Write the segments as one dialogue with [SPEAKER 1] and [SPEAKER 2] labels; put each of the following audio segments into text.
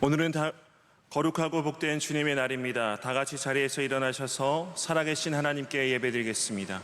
[SPEAKER 1] 오늘은 거룩하고 복된 주님의 날입니다. 다 같이 자리에서 일어나셔서 살아계신 하나님께 예배드리겠습니다.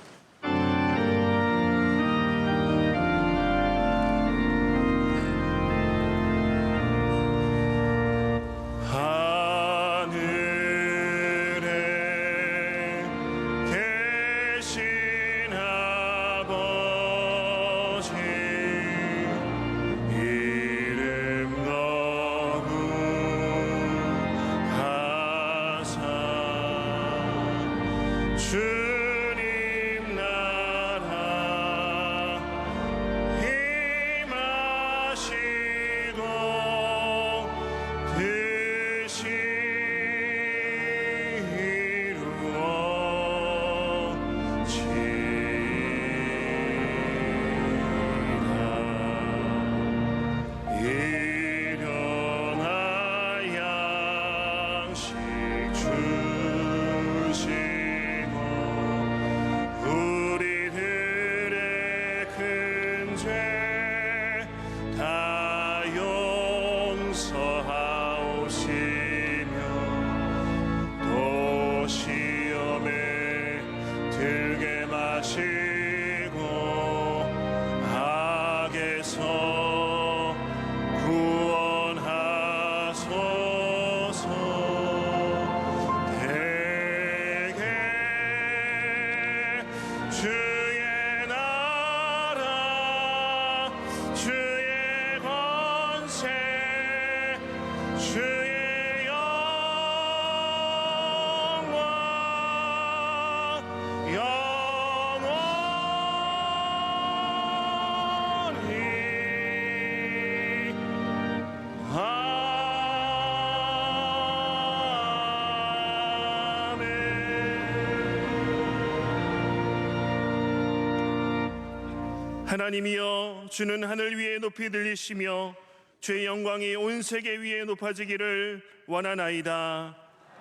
[SPEAKER 1] 하나님이여, 주는 하늘 위에 높이 들리시며 주의 영광이 온 세계 위에 높아지기를 원하나이다.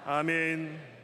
[SPEAKER 1] 아멘.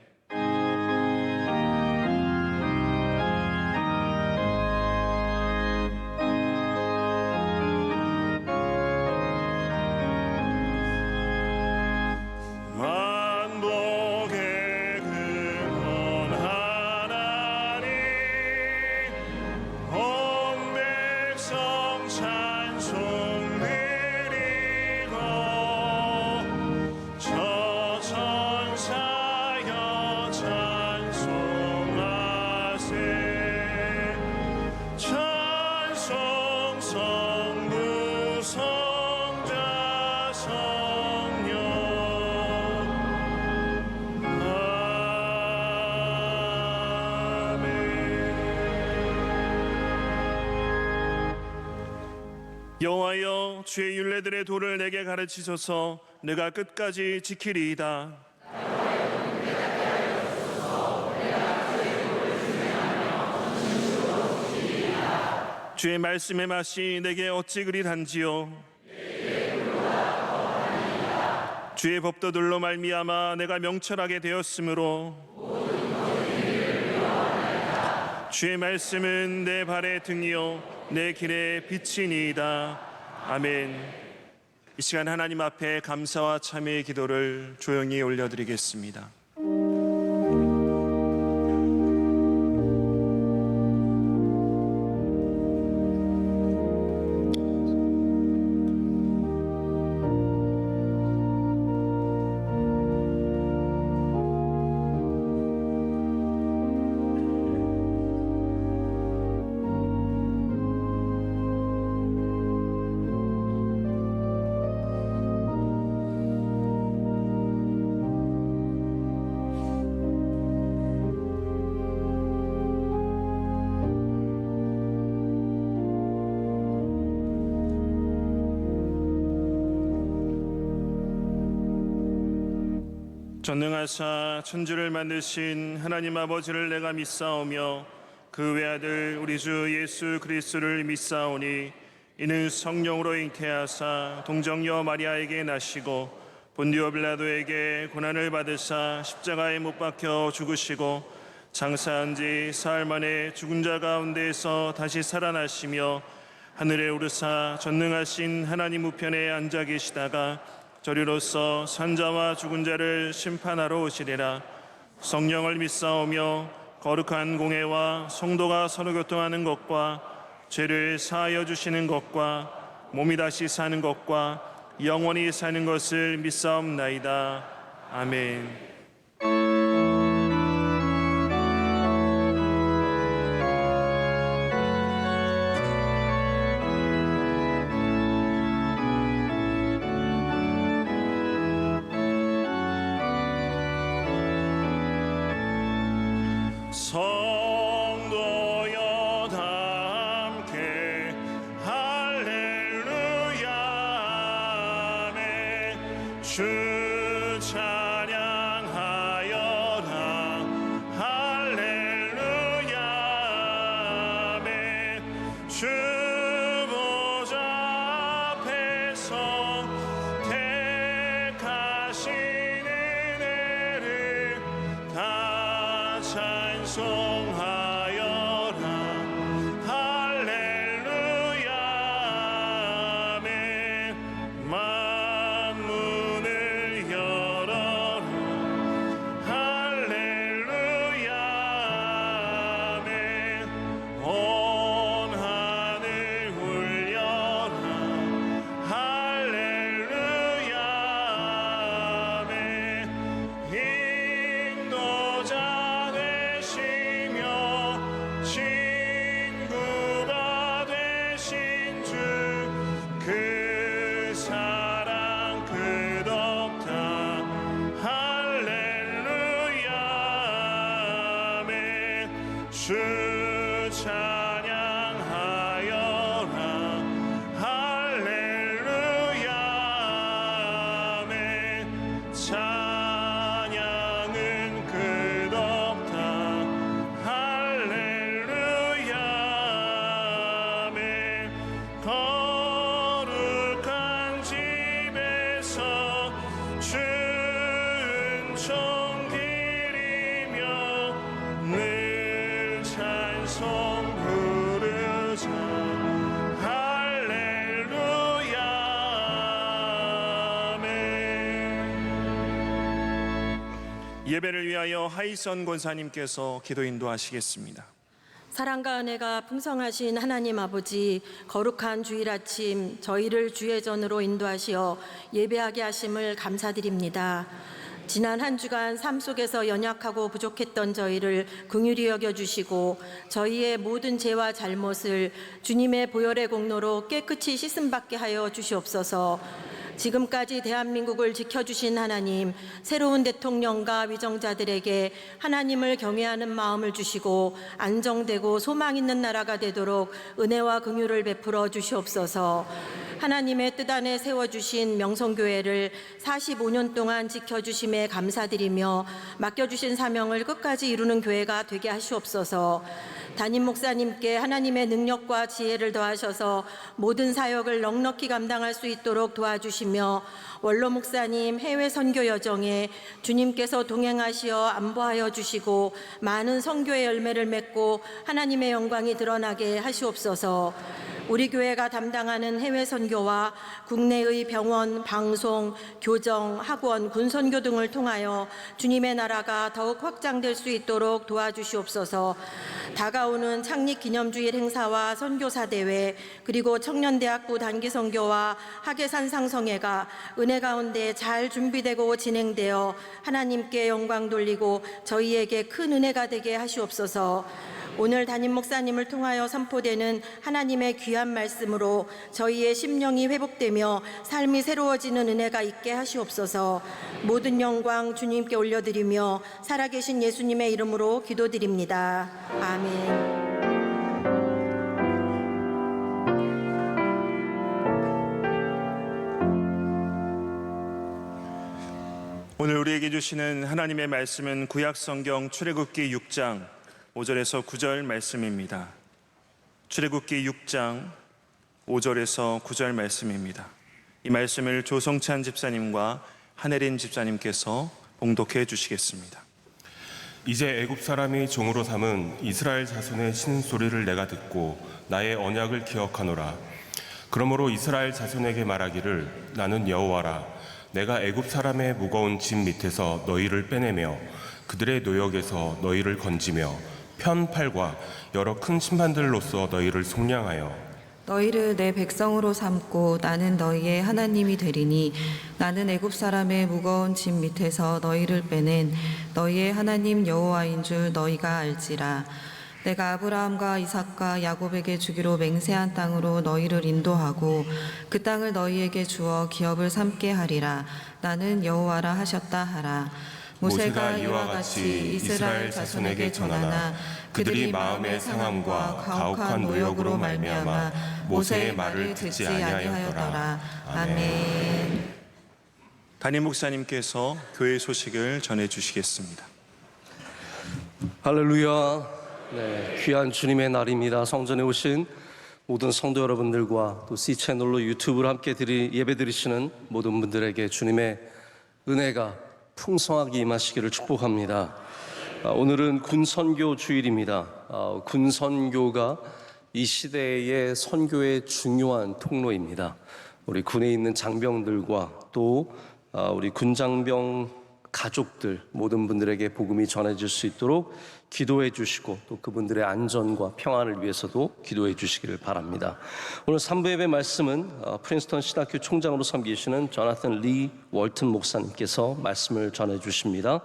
[SPEAKER 1] 여호와여, 주의 율례들의 도를 내게 가르치소서. 내가 끝까지 지키리이다. 주의 말씀의 맛이 내게 어찌 그리 단지요. 주의 법도들로 말미암아 내가 명철하게 되었으므로 주의 말씀은 내 발의 등이요 내 길의 빛이니이다. 아멘. 이 시간 하나님 앞에 감사와 참회의 기도를 조용히 올려드리겠습니다. 전능하사 천지를 만드신 하나님 아버지를 내가 믿사오며 그 외아들 우리 주 예수 그리스도를 믿사오니 이는 성령으로 잉태하사 동정녀 마리아에게 나시고 본디오 빌라도에게 고난을 받으사 십자가에 못 박혀 죽으시고 장사한 지 사흘 만에 죽은 자 가운데에서 다시 살아나시며 하늘에 오르사 전능하신 하나님 우편에 앉아 계시다가 저리로서 산자와 죽은 자를 심판하러 오시리라. 성령을 믿사오며 거룩한 공회와 성도가 서로 교통하는 것과 죄를 사하여 주시는 것과 몸이 다시 사는 것과 영원히 사는 것을 믿사옵나이다. 아멘. 성도여 다 함께 할렐루야 아멘. 주 찬양하여라 할렐루야 아멘. 주 보좌 앞에서 택하신 은혜를 다 찬송하여라 할렐루야 아멘. 만문을 열어라 할렐루야 아멘. 온 하늘 울려라 할렐루야 아멘. 인도자 되시며 친구가 되신 주 그 사랑 끝없다 할렐루야 아멘. 주 찬양하여라 할렐루야 아멘. 찬양은 끝없다 할렐루야 아멘. 거룩한 집에서 은총 드리며 늘 찬송 부르자 할렐루야 아멘. 예배를 위하여 하이선 권사님께서 기도 인도하시겠습니다.
[SPEAKER 2] 사랑과 은혜가 풍성하신 하나님 아버지, 거룩한 주일 아침 저희를 주의 전으로 인도하시어 예배하게 하심을 감사드립니다. 지난 한 주간 삶 속에서 연약하고 부족했던 저희를 긍휼히 여겨주시고 저희의 모든 죄와 잘못을 주님의 보혈의 공로로 깨끗이 씻음받게 하여 주시옵소서. 지금까지 대한민국을 지켜주신 하나님, 새로운 대통령과 위정자들에게 하나님을 경외하는 마음을 주시고 안정되고 소망 있는 나라가 되도록 은혜와 긍휼을 베풀어 주시옵소서. 하나님의 뜻 안에 세워주신 명성교회를 45년 동안 지켜주심에 감사드리며 맡겨주신 사명을 끝까지 이루는 교회가 되게 하시옵소서. 담임 목사님께 하나님의 능력과 지혜를 더하셔서 모든 사역을 넉넉히 감당할 수 있도록 도와주시며 원로 목사님 해외 선교 여정에 주님께서 동행하시어 안보하여 주시고 많은 선교의 열매를 맺고 하나님의 영광이 드러나게 하시옵소서. 우리 교회가 담당하는 해외 선교와 국내의 병원, 방송, 교정, 학원, 군선교 등을 통하여 주님의 나라가 더욱 확장될 수 있도록 도와주시옵소서. 다가오는 창립기념주일 행사와 선교사 대회, 그리고 청년대학부 단기선교와 학예산 상성회가 은혜 가운데 잘 준비되고 진행되어 하나님께 영광 돌리고 저희에게 큰 은혜가 되게 하시옵소서. 오늘 담임 목사님을 통하여 선포되는 하나님의 귀한 말씀으로 저희의 심령이 회복되며 삶이 새로워지는 은혜가 있게 하시옵소서. 모든 영광 주님께 올려드리며 살아계신 예수님의 이름으로 기도드립니다. 아멘.
[SPEAKER 1] 오늘 우리에게 주시는 하나님의 말씀은 구약성경 출애굽기 6장 5절에서 9절 말씀입니다. 출애굽기 6장 5절에서 9절 말씀입니다. 이 말씀을 조성찬 집사님과 한혜린 집사님께서 봉독해 주시겠습니다.
[SPEAKER 3] 이제 애굽 사람이 종으로 삼은 이스라엘 자손의 신소리를 내가 듣고 나의 언약을 기억하노라. 그러므로 이스라엘 자손에게 말하기를 나는 여호와라. 내가 애굽 사람의 무거운 짐 밑에서 너희를 빼내며 그들의 노역에서 너희를 건지며 편팔과 여러 큰 심판들로서 너희를 속량하여
[SPEAKER 4] 너희를 내 백성으로 삼고 나는 너희의 하나님이 되리니 나는 애굽 사람의 무거운 짐 밑에서 너희를 빼낸 너희의 하나님 여호와인 줄 너희가 알지라. 내가 아브라함과 이삭과 야곱에게 주기로 맹세한 땅으로 너희를 인도하고 그 땅을 너희에게 주어 기업을 삼게 하리라. 나는 여호와라 하셨다 하라. 모세가 이와 같이 이스라엘 자손에게 전하나 그들이 마음의 상함과 가혹한 노역으로 말미암아 모세의 말을 듣지 아니하였더라. 아멘.
[SPEAKER 1] 담임 목사님께서 교회 소식을 전해 주시겠습니다.
[SPEAKER 5] 할렐루야. 네, 귀한 주님의 날입니다. 성전에 오신 모든 성도 여러분들과 또 C채널로 유튜브를 함께 예배 드리시는 모든 분들에게 주님의 은혜가 풍성하게 임하시기를 축복합니다. 오늘은 군선교 주일입니다. 군선교가 이 시대의 선교의 중요한 통로입니다. 우리 군에 있는 장병들과 또 우리 군장병 가족들 모든 분들에게 복음이 전해질 수 있도록 기도해 주시고 또 그분들의 안전과 평안을 위해서도 기도해 주시기를 바랍니다. 오늘 3부 예배 말씀은 프린스턴 신학교 총장으로 섬기시는 조나탄 리 월튼 목사님께서 말씀을 전해 주십니다.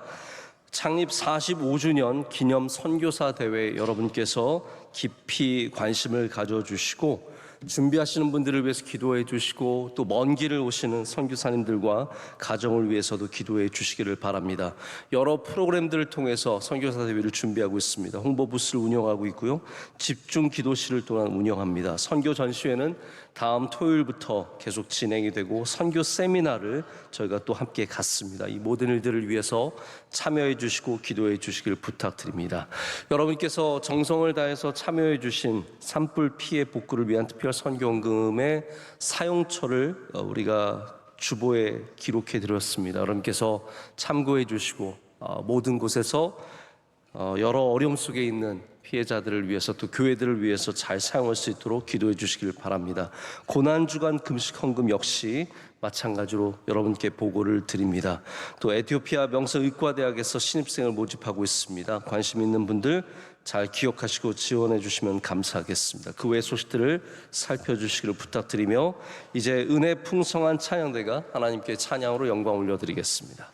[SPEAKER 5] 창립 45주년 기념 선교사 대회 여러분께서 깊이 관심을 가져주시고 준비하시는 분들을 위해서 기도해 주시고 또 먼 길을 오시는 선교사님들과 가정을 위해서도 기도해 주시기를 바랍니다. 여러 프로그램들을 통해서 선교사 대회를 준비하고 있습니다. 홍보 부스를 운영하고 있고요. 집중 기도실을 또한 운영합니다. 선교 전시회는 다음 토요일부터 계속 진행이 되고 선교 세미나를 저희가 또 함께 갖습니다. 이 모든 일들을 위해서 참여해 주시고 기도해 주시길 부탁드립니다. 여러분께서 정성을 다해서 참여해 주신 산불 피해 복구를 위한 특별 선교원금의 사용처를 우리가 주보에 기록해 드렸습니다. 여러분께서 참고해 주시고 모든 곳에서 여러 어려움 속에 있는 피해자들을 위해서 또 교회들을 위해서 잘 사용할 수 있도록 기도해 주시길 바랍니다. 고난주간 금식 헌금 역시 마찬가지로 여러분께 보고를 드립니다. 또 에티오피아 명성의과대학에서 신입생을 모집하고 있습니다. 관심 있는 분들 잘 기억하시고 지원해 주시면 감사하겠습니다. 그 외 소식들을 살펴주시기를 부탁드리며 이제 은혜 풍성한 찬양대가 하나님께 찬양으로 영광 올려드리겠습니다.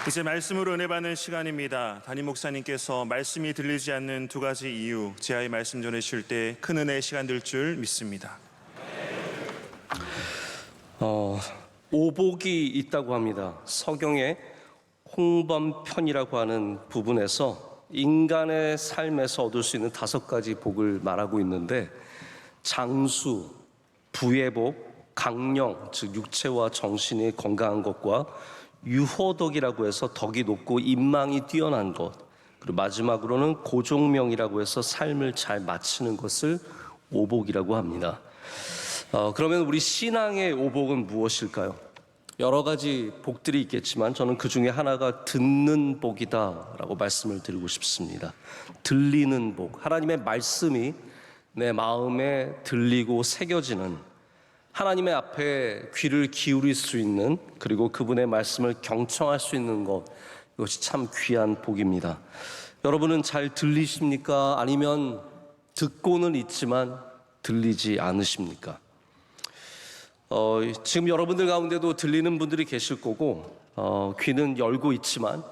[SPEAKER 1] 이제 말씀으로 은혜 받는 시간입니다. 담임 목사님께서 말씀이 들리지 않는 두 가지 이유, 제아의 말씀 전해주실 때 큰 은혜의 시간 될 줄 믿습니다.
[SPEAKER 5] 오복이 있다고 합니다. 서경의 홍범편이라고 하는 부분에서 인간의 삶에서 얻을 수 있는 5가지 복을 말하고 있는데, 장수, 부의 복, 강령, 즉 육체와 정신이 건강한 것과 유호덕이라고 해서 덕이 높고 인망이 뛰어난 것, 그리고 마지막으로는 고종명이라고 해서 삶을 잘 마치는 것을 오복이라고 합니다. 그러면 우리 신앙의 오복은 무엇일까요? 여러 가지 복들이 있겠지만 저는 그 중에 하나가 듣는 복이다라고 말씀을 드리고 싶습니다. 들리는 복, 하나님의 말씀이 내 마음에 들리고 새겨지는, 하나님의 앞에 귀를 기울일 수 있는, 그리고 그분의 말씀을 경청할 수 있는 것, 이것이 참 귀한 복입니다. 여러분은 잘 들리십니까? 아니면 듣고는 있지만 들리지 않으십니까? 지금 여러분들 가운데도 들리는 분들이 계실 거고, 귀는 열고 있지만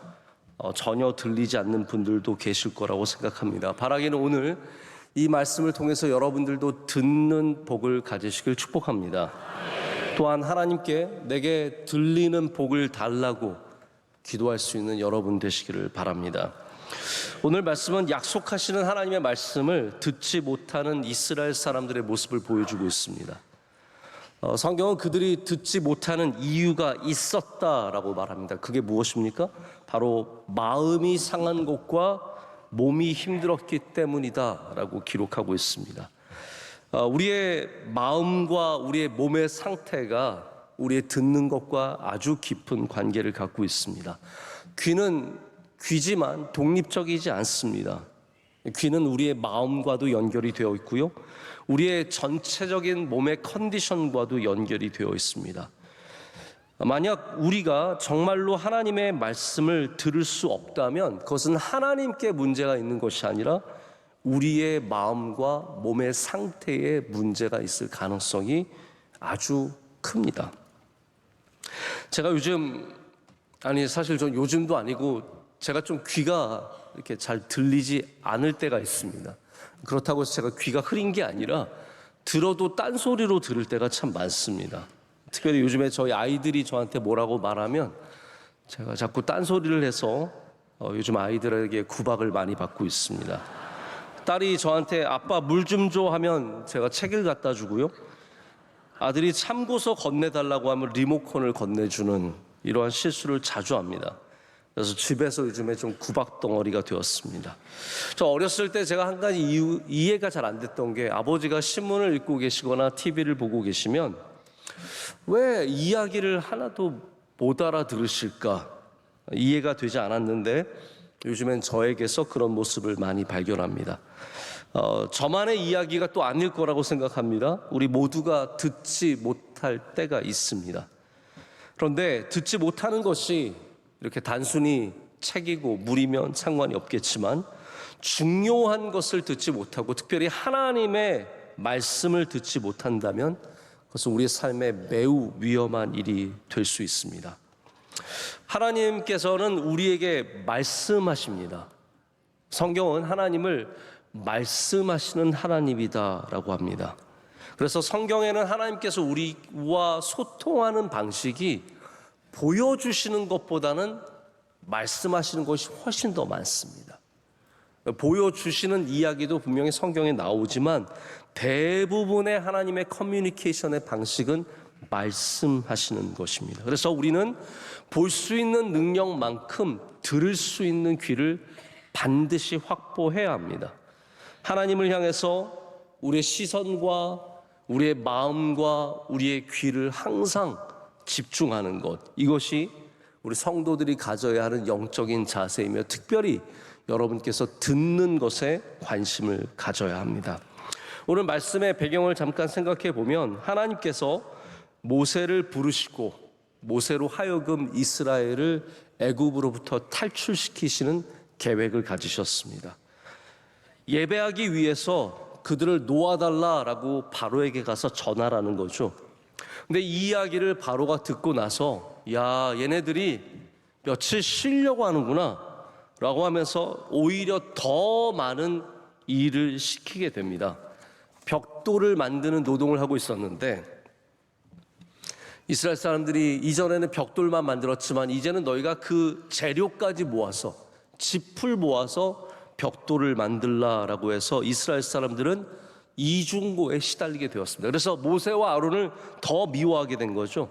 [SPEAKER 5] 전혀 들리지 않는 분들도 계실 거라고 생각합니다. 바라기는 오늘 이 말씀을 통해서 여러분들도 듣는 복을 가지시길 축복합니다. 또한 하나님께 내게 들리는 복을 달라고 기도할 수 있는 여러분 되시기를 바랍니다. 오늘 말씀은 약속하시는 하나님의 말씀을 듣지 못하는 이스라엘 사람들의 모습을 보여주고 있습니다. 성경은 그들이 듣지 못하는 이유가 있었다라고 말합니다. 그게 무엇입니까? 바로 마음이 상한 것과 몸이 힘들었기 때문이다라고 기록하고 있습니다. 우리의 마음과 우리의 몸의 상태가 우리의 듣는 것과 아주 깊은 관계를 갖고 있습니다. 귀는 귀지만 독립적이지 않습니다. 귀는 우리의 마음과도 연결이 되어 있고요, 우리의 전체적인 몸의 컨디션과도 연결이 되어 있습니다. 만약 우리가 정말로 하나님의 말씀을 들을 수 없다면 그것은 하나님께 문제가 있는 것이 아니라 우리의 마음과 몸의 상태에 문제가 있을 가능성이 아주 큽니다. 제가 사실 전 요즘도 아니고 제가 좀 귀가 이렇게 잘 들리지 않을 때가 있습니다. 그렇다고 해서 제가 귀가 흐린 게 아니라 들어도 딴소리로 들을 때가 참 많습니다. 특별히 요즘에 저희 아이들이 저한테 뭐라고 말하면 제가 자꾸 딴소리를 해서 요즘 아이들에게 구박을 많이 받고 있습니다. 딸이 저한테 아빠 물 좀 줘 하면 제가 책을 갖다 주고요, 아들이 참고서 건네달라고 하면 리모컨을 건네주는 이러한 실수를 자주 합니다. 그래서 집에서 요즘에 좀 구박 덩어리가 되었습니다. 저 어렸을 때 제가 한 가지 이해가 잘 안 됐던 게, 아버지가 신문을 읽고 계시거나 TV를 보고 계시면 왜 이야기를 하나도 못 알아들으실까 이해가 되지 않았는데, 요즘엔 저에게서 그런 모습을 많이 발견합니다. 저만의 이야기가 또 아닐 거라고 생각합니다. 우리 모두가 듣지 못할 때가 있습니다. 그런데 듣지 못하는 것이 이렇게 단순히 책이고 물이면 상관이 없겠지만, 중요한 것을 듣지 못하고 특별히 하나님의 말씀을 듣지 못한다면 그것은 우리의 삶에 매우 위험한 일이 될 수 있습니다. 하나님께서는 우리에게 말씀하십니다. 성경은 하나님을 말씀하시는 하나님이다라고 합니다. 그래서 성경에는 하나님께서 우리와 소통하는 방식이 보여주시는 것보다는 말씀하시는 것이 훨씬 더 많습니다. 보여주시는 이야기도 분명히 성경에 나오지만 대부분의 하나님의 커뮤니케이션의 방식은 말씀하시는 것입니다. 그래서 우리는 볼 수 있는 능력만큼 들을 수 있는 귀를 반드시 확보해야 합니다. 하나님을 향해서 우리의 시선과 우리의 마음과 우리의 귀를 항상 집중하는 것, 이것이 우리 성도들이 가져야 하는 영적인 자세이며 특별히 여러분께서 듣는 것에 관심을 가져야 합니다. 오늘 말씀의 배경을 잠깐 생각해 보면, 하나님께서 모세를 부르시고 모세로 하여금 이스라엘을 애굽으로부터 탈출시키시는 계획을 가지셨습니다. 예배하기 위해서 그들을 놓아달라라고 바로에게 가서 전하라는 거죠. 근데 이 이야기를 바로가 듣고 나서, 야, 얘네들이 며칠 쉬려고 하는구나 라고 하면서 오히려 더 많은 일을 시키게 됩니다. 벽돌을 만드는 노동을 하고 있었는데 이스라엘 사람들이 이전에는 벽돌만 만들었지만 이제는 너희가 그 재료까지 모아서 짚을 모아서 벽돌을 만들라라고 해서 이스라엘 사람들은 이중고에 시달리게 되었습니다. 그래서 모세와 아론을 더 미워하게 된 거죠.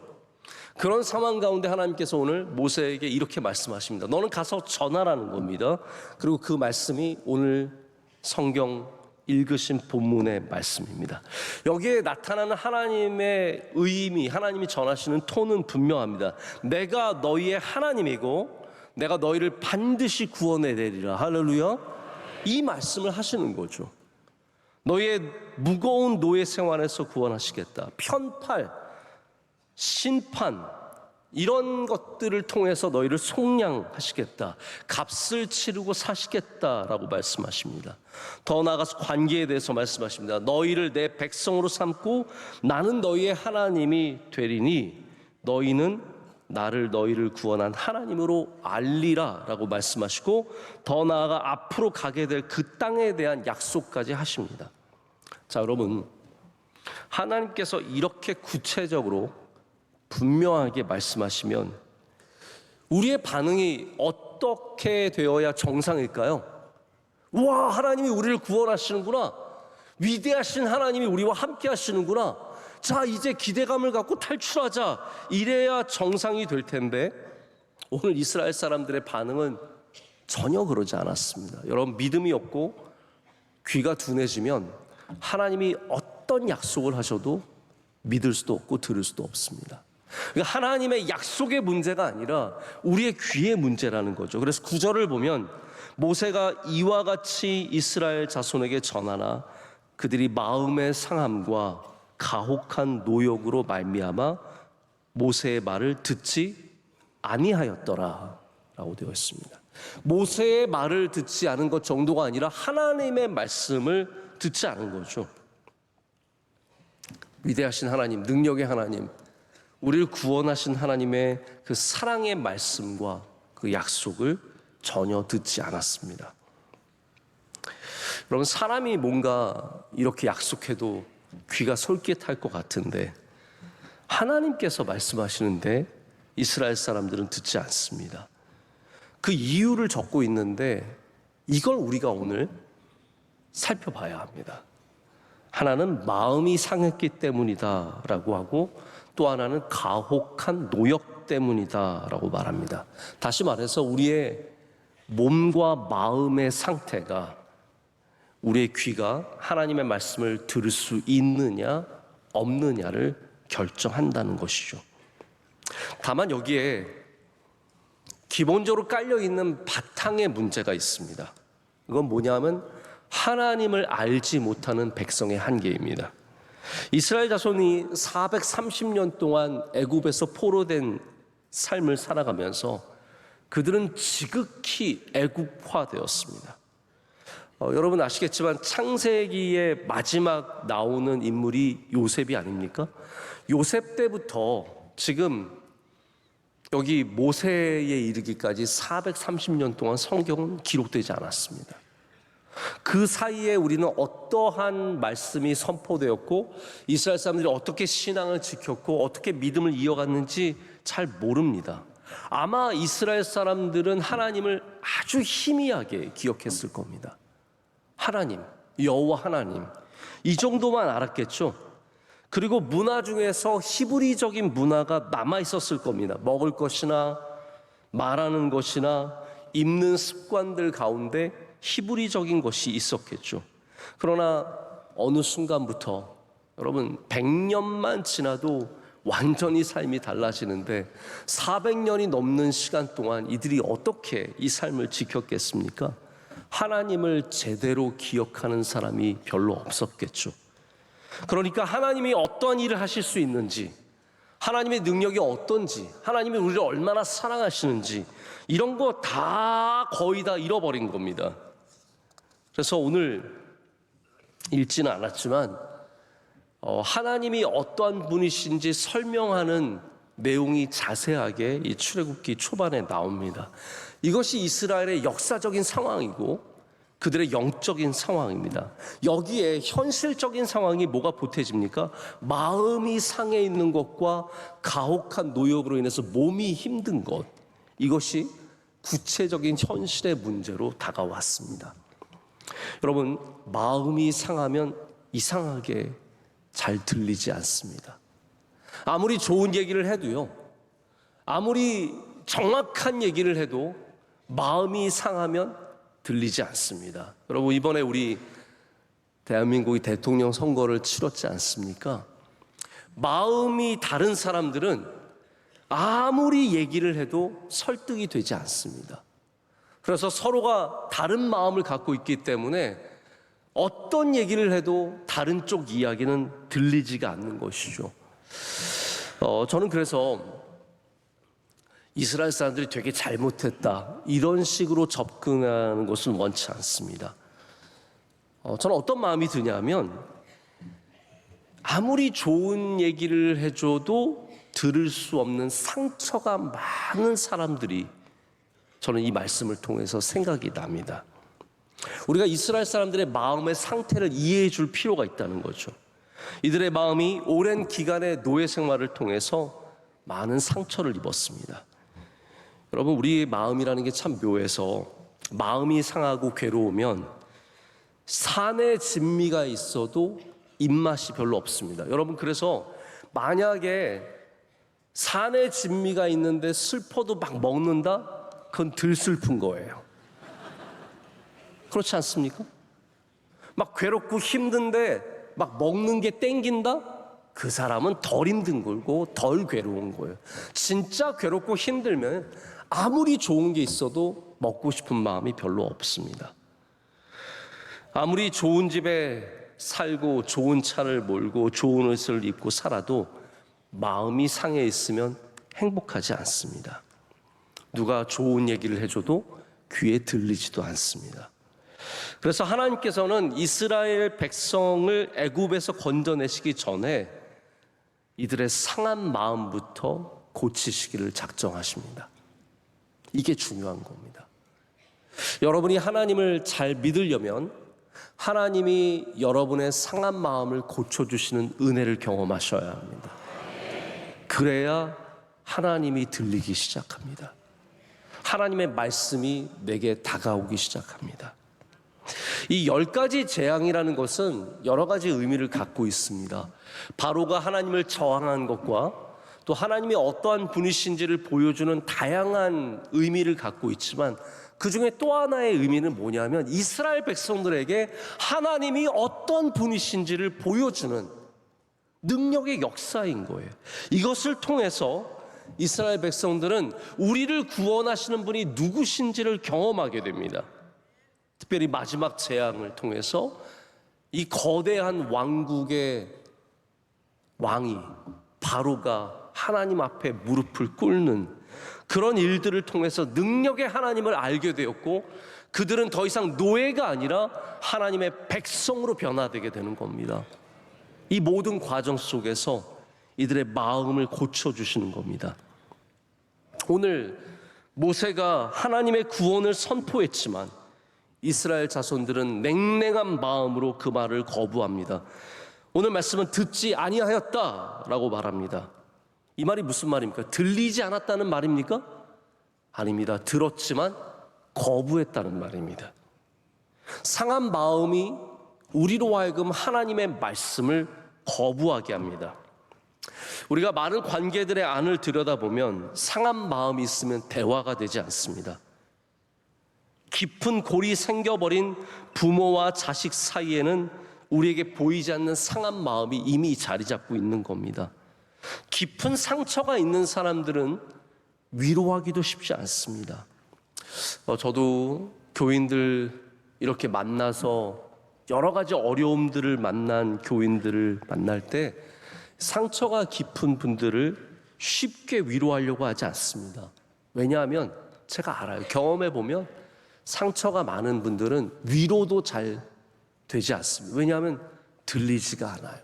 [SPEAKER 5] 그런 상황 가운데 하나님께서 오늘 모세에게 이렇게 말씀하십니다. 너는 가서 전하라는 겁니다. 그리고 그 말씀이 오늘 성경 읽으신 본문의 말씀입니다. 여기에 나타나는 하나님의 의미, 하나님이 전하시는 톤은 분명합니다. 내가 너희의 하나님이고 내가 너희를 반드시 구원해내리라. 할렐루야. 이 말씀을 하시는 거죠. 너희의 무거운 노예 생활에서 구원하시겠다. 편팔, 심판 이런 것들을 통해서 너희를 속량하시겠다. 값을 치르고 사시겠다라고 말씀하십니다. 더 나아가서 관계에 대해서 말씀하십니다. 너희를 내 백성으로 삼고 나는 너희의 하나님이 되리니 너희는 나를 너희를 구원한 하나님으로 알리라 라고 말씀하시고 더 나아가 앞으로 가게 될 그 땅에 대한 약속까지 하십니다. 자, 여러분, 하나님께서 이렇게 구체적으로 분명하게 말씀하시면 우리의 반응이 어떻게 되어야 정상일까요? 와, 하나님이 우리를 구원하시는구나. 위대하신 하나님이 우리와 함께 하시는구나. 자, 이제 기대감을 갖고 탈출하자. 이래야 정상이 될 텐데 오늘 이스라엘 사람들의 반응은 전혀 그러지 않았습니다. 여러분, 믿음이 없고 귀가 둔해지면 하나님이 어떤 약속을 하셔도 믿을 수도 없고 들을 수도 없습니다. 그러니까 하나님의 약속의 문제가 아니라 우리의 귀의 문제라는 거죠. 그래서 9절을 보면 모세가 이와 같이 이스라엘 자손에게 전하나 그들이 마음의 상함과 가혹한 노역으로 말미암아 모세의 말을 듣지 아니하였더라 라고 되어 있습니다. 모세의 말을 듣지 않은 것 정도가 아니라 하나님의 말씀을 듣지 않은 거죠. 위대하신 하나님, 능력의 하나님, 우리를 구원하신 하나님의 그 사랑의 말씀과 그 약속을 전혀 듣지 않았습니다. 여러분, 사람이 뭔가 이렇게 약속해도 귀가 솔깃할 것 같은데 하나님께서 말씀하시는데 이스라엘 사람들은 듣지 않습니다. 그 이유를 적고 있는데 이걸 우리가 오늘 살펴봐야 합니다. 하나는 마음이 상했기 때문이다 라고 하고 또 하나는 가혹한 노역 때문이다 라고 말합니다. 다시 말해서 우리의 몸과 마음의 상태가 우리의 귀가 하나님의 말씀을 들을 수 있느냐 없느냐를 결정한다는 것이죠. 다만 여기에 기본적으로 깔려있는 바탕의 문제가 있습니다. 이건 뭐냐면 하나님을 알지 못하는 백성의 한계입니다. 이스라엘 자손이 430년 동안 애굽에서 포로된 삶을 살아가면서 그들은 지극히 애국화되었습니다. 여러분 아시겠지만 창세기의 마지막 나오는 인물이 요셉이 아닙니까? 요셉 때부터 지금 여기 모세에 이르기까지 430년 동안 성경은 기록되지 않았습니다. 그 사이에 우리는 어떠한 말씀이 선포되었고 이스라엘 사람들이 어떻게 신앙을 지켰고 어떻게 믿음을 이어갔는지 잘 모릅니다. 아마 이스라엘 사람들은 하나님을 아주 희미하게 기억했을 겁니다. 하나님, 여호와 하나님, 이 정도만 알았겠죠. 그리고 문화 중에서 히브리적인 문화가 남아 있었을 겁니다. 먹을 것이나 말하는 것이나 입는 습관들 가운데 히브리적인 것이 있었겠죠. 그러나 어느 순간부터 여러분 100년만 지나도 완전히 삶이 달라지는데 400년이 넘는 시간 동안 이들이 어떻게 이 삶을 지켰겠습니까? 하나님을 제대로 기억하는 사람이 별로 없었겠죠. 그러니까 하나님이 어떠한 일을 하실 수 있는지, 하나님의 능력이 어떤지, 하나님이 우리를 얼마나 사랑하시는지 이런 거 다 거의 다 잃어버린 겁니다. 그래서 오늘 읽지는 않았지만 하나님이 어떠한 분이신지 설명하는 내용이 자세하게 이 출애굽기 초반에 나옵니다. 이것이 이스라엘의 역사적인 상황이고 그들의 영적인 상황입니다. 여기에 현실적인 상황이 뭐가 보태집니까? 마음이 상해 있는 것과 가혹한 노역으로 인해서 몸이 힘든 것, 이것이 구체적인 현실의 문제로 다가왔습니다. 여러분, 마음이 상하면 이상하게 잘 들리지 않습니다. 아무리 좋은 얘기를 해도요, 아무리 정확한 얘기를 해도 마음이 상하면 들리지 않습니다. 여러분, 이번에 우리 대한민국이 대통령 선거를 치렀지 않습니까? 마음이 다른 사람들은 아무리 얘기를 해도 설득이 되지 않습니다. 그래서 서로가 다른 마음을 갖고 있기 때문에 어떤 얘기를 해도 다른 쪽 이야기는 들리지가 않는 것이죠. 저는 그래서 이스라엘 사람들이 되게 잘못했다, 이런 식으로 접근하는 것은 원치 않습니다. 저는 어떤 마음이 드냐면, 아무리 좋은 얘기를 해줘도 들을 수 없는 상처가 많은 사람들이 저는 이 말씀을 통해서 생각이 납니다. 우리가 이스라엘 사람들의 마음의 상태를 이해해 줄 필요가 있다는 거죠. 이들의 마음이 오랜 기간의 노예 생활을 통해서 많은 상처를 입었습니다. 여러분, 우리의 마음이라는 게 참 묘해서 마음이 상하고 괴로우면 산에 진미가 있어도 입맛이 별로 없습니다. 여러분, 그래서 만약에 산에 진미가 있는데 슬퍼도 막 먹는다? 그건 덜 슬픈 거예요. 그렇지 않습니까? 막 괴롭고 힘든데 막 먹는 게 땡긴다? 그 사람은 덜 힘든 거고 덜 괴로운 거예요. 진짜 괴롭고 힘들면 아무리 좋은 게 있어도 먹고 싶은 마음이 별로 없습니다. 아무리 좋은 집에 살고 좋은 차를 몰고 좋은 옷을 입고 살아도 마음이 상해 있으면 행복하지 않습니다. 누가 좋은 얘기를 해줘도 귀에 들리지도 않습니다. 그래서 하나님께서는 이스라엘 백성을 애굽에서 건져내시기 전에 이들의 상한 마음부터 고치시기를 작정하십니다. 이게 중요한 겁니다. 여러분이 하나님을 잘 믿으려면 하나님이 여러분의 상한 마음을 고쳐주시는 은혜를 경험하셔야 합니다. 그래야 하나님이 들리기 시작합니다. 하나님의 말씀이 내게 다가오기 시작합니다. 이 10가지 재앙이라는 것은 여러 가지 의미를 갖고 있습니다. 바로가 하나님을 저항한 것과 또 하나님이 어떠한 분이신지를 보여주는 다양한 의미를 갖고 있지만, 그 중에 또 하나의 의미는 뭐냐면 이스라엘 백성들에게 하나님이 어떤 분이신지를 보여주는 능력의 역사인 거예요. 이것을 통해서 이스라엘 백성들은 우리를 구원하시는 분이 누구신지를 경험하게 됩니다. 특별히 마지막 재앙을 통해서 이 거대한 왕국의 왕이 바로가 하나님 앞에 무릎을 꿇는 그런 일들을 통해서 능력의 하나님을 알게 되었고, 그들은 더 이상 노예가 아니라 하나님의 백성으로 변화되게 되는 겁니다. 이 모든 과정 속에서 이들의 마음을 고쳐주시는 겁니다. 오늘 모세가 하나님의 구원을 선포했지만 이스라엘 자손들은 냉랭한 마음으로 그 말을 거부합니다. 오늘 말씀은 듣지 아니하였다라고 말합니다. 이 말이 무슨 말입니까? 들리지 않았다는 말입니까? 아닙니다. 들었지만 거부했다는 말입니다. 상한 마음이 우리로 하여금 하나님의 말씀을 거부하게 합니다. 우리가 많은 관계들의 안을 들여다보면 상한 마음이 있으면 대화가 되지 않습니다. 깊은 골이 생겨버린 부모와 자식 사이에는 우리에게 보이지 않는 상한 마음이 이미 자리 잡고 있는 겁니다. 깊은 상처가 있는 사람들은 위로하기도 쉽지 않습니다. 저도 교인들 이렇게 만나서 여러 가지 어려움들을 만난 교인들을 만날 때 상처가 깊은 분들을 쉽게 위로하려고 하지 않습니다. 왜냐하면 제가 알아요. 경험해보면 상처가 많은 분들은 위로도 잘 되지 않습니다. 왜냐하면 들리지가 않아요.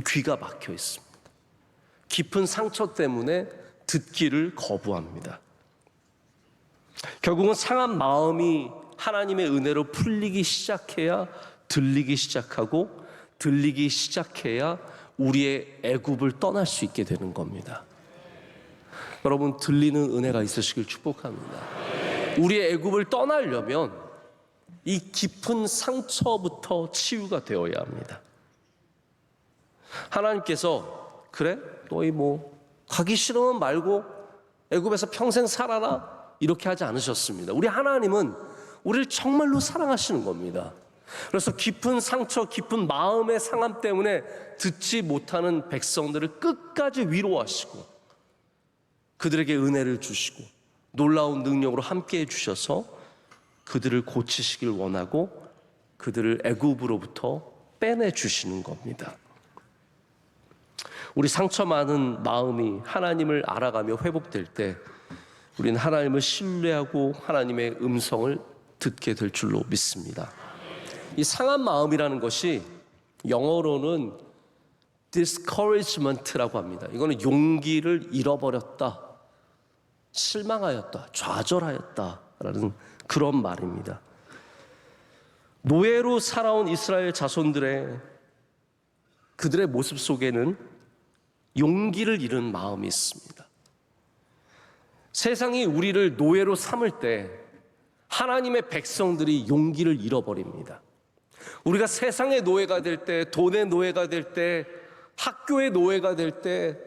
[SPEAKER 5] 귀가 막혀 있습니다. 깊은 상처 때문에 듣기를 거부합니다. 결국은 상한 마음이 하나님의 은혜로 풀리기 시작해야 들리기 시작하고, 들리기 시작해야 우리의 애굽을 떠날 수 있게 되는 겁니다. 여러분, 들리는 은혜가 있으시길 축복합니다. 우리의 애굽을 떠나려면 이 깊은 상처부터 치유가 되어야 합니다. 하나님께서 그래? 너희 뭐 가기 싫으면 말고 애굽에서 평생 살아라 이렇게 하지 않으셨습니다. 우리 하나님은 우리를 정말로 사랑하시는 겁니다. 그래서 깊은 상처, 깊은 마음의 상함 때문에 듣지 못하는 백성들을 끝까지 위로하시고 그들에게 은혜를 주시고 놀라운 능력으로 함께해 주셔서 그들을 고치시길 원하고 그들을 애굽으로부터 빼내 주시는 겁니다. 우리 상처 많은 마음이 하나님을 알아가며 회복될 때 우리는 하나님을 신뢰하고 하나님의 음성을 듣게 될 줄로 믿습니다. 이 상한 마음이라는 것이 영어로는 discouragement라고 합니다. 이거는 용기를 잃어버렸다, 실망하였다, 좌절하였다라는 그런 말입니다. 노예로 살아온 이스라엘 자손들의 그들의 모습 속에는 용기를 잃은 마음이 있습니다. 세상이 우리를 노예로 삼을 때 하나님의 백성들이 용기를 잃어버립니다. 우리가 세상의 노예가 될 때, 돈의 노예가 될 때, 학교의 노예가 될 때,